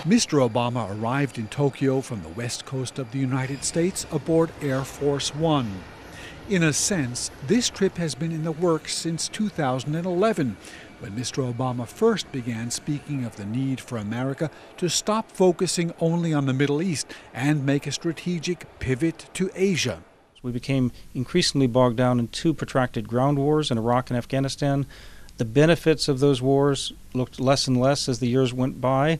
Mr. Obama arrived in Tokyo from the west coast of the United States aboard Air Force One. In a sense, this trip has been in the works since 2011, when Mr. Obama first began speaking of the need for America to stop focusing only on the Middle East and make a strategic pivot to Asia. We became increasingly bogged down in two protracted ground wars in Iraq and Afghanistan. The benefits of those wars looked less and less as the years went by,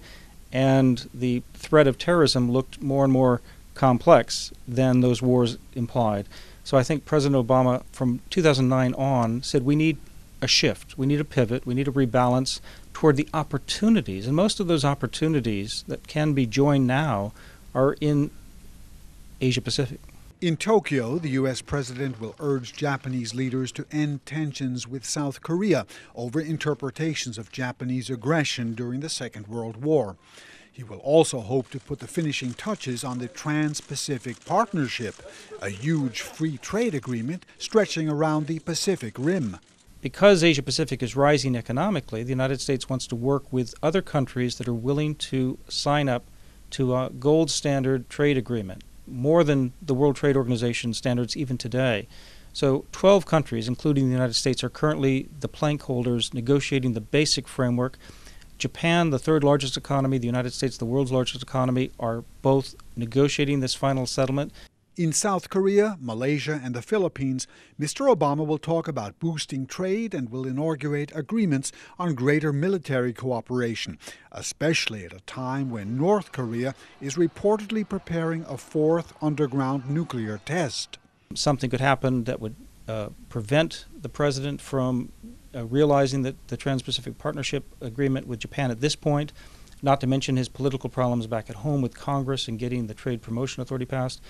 and the threat of terrorism looked more and more complex than those wars implied. So I think President Obama, from 2009 on, said we need a shift, we need a pivot, we need a rebalance toward the opportunities. And most of those opportunities that can be joined now are in Asia Pacific. In Tokyo, the U.S. president will urge Japanese leaders to end tensions with South Korea over interpretations of Japanese aggression during the Second World War. He will also hope to put the finishing touches on the Trans-Pacific Partnership, a huge free trade agreement stretching around the Pacific Rim. Because Asia Pacific is rising economically, the United States wants to work with other countries that are willing to sign up to a gold standard trade agreement, more than the World Trade Organization standards even today. So 12 countries, including the United States, are currently the plank holders negotiating the basic framework. Japan, the third largest economy, the United States, the world's largest economy, are both negotiating this final settlement. In South Korea, Malaysia, and the Philippines, Mr. Obama will talk about boosting trade and will inaugurate agreements on greater military cooperation, especially at a time when North Korea is reportedly preparing a fourth underground nuclear test. Something could happen that would prevent the president from realizing that the Trans-Pacific Partnership Agreement with Japan at this point, not to mention his political problems back at home with Congress and getting the Trade Promotion Authority passed.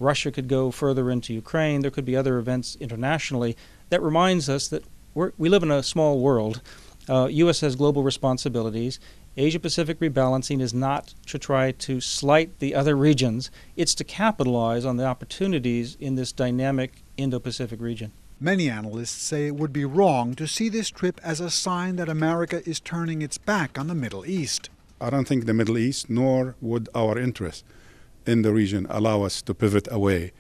Russia could go further into Ukraine. There could be other events internationally. That reminds us that we live in a small world. U.S. has global responsibilities. Asia-Pacific rebalancing is not to try to slight the other regions. It's to capitalize on the opportunities in this dynamic Indo-Pacific region. Many analysts say it would be wrong to see this trip as a sign that America is turning its back on the Middle East. I don't think the Middle East, nor would our interests in the region, allow us to pivot away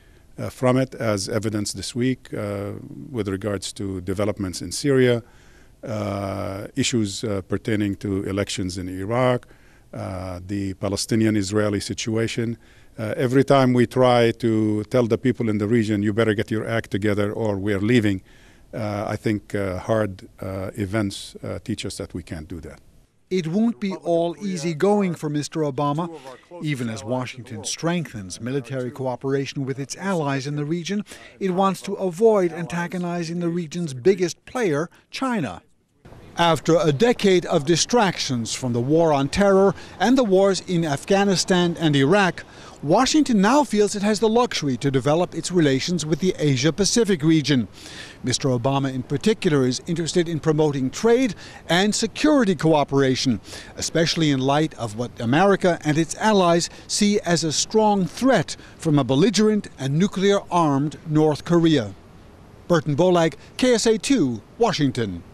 from it, as evidenced this week with regards to developments in Syria, issues pertaining to elections in Iraq, the Palestinian-Israeli situation. Every time we try to tell the people in the region, you better get your act together or we're leaving, I think hard events teach us that we can't do that. It won't be all easy going for Mr. Obama. Even as Washington strengthens military cooperation with its allies in the region, it wants to avoid antagonizing the region's biggest player, China. After a decade of distractions from the war on terror and the wars in Afghanistan and Iraq, Washington now feels it has the luxury to develop its relations with the Asia-Pacific region. Mr. Obama in particular is interested in promoting trade and security cooperation, especially in light of what America and its allies see as a strong threat from a belligerent and nuclear-armed North Korea. Burton Bolag, KSA2, Washington.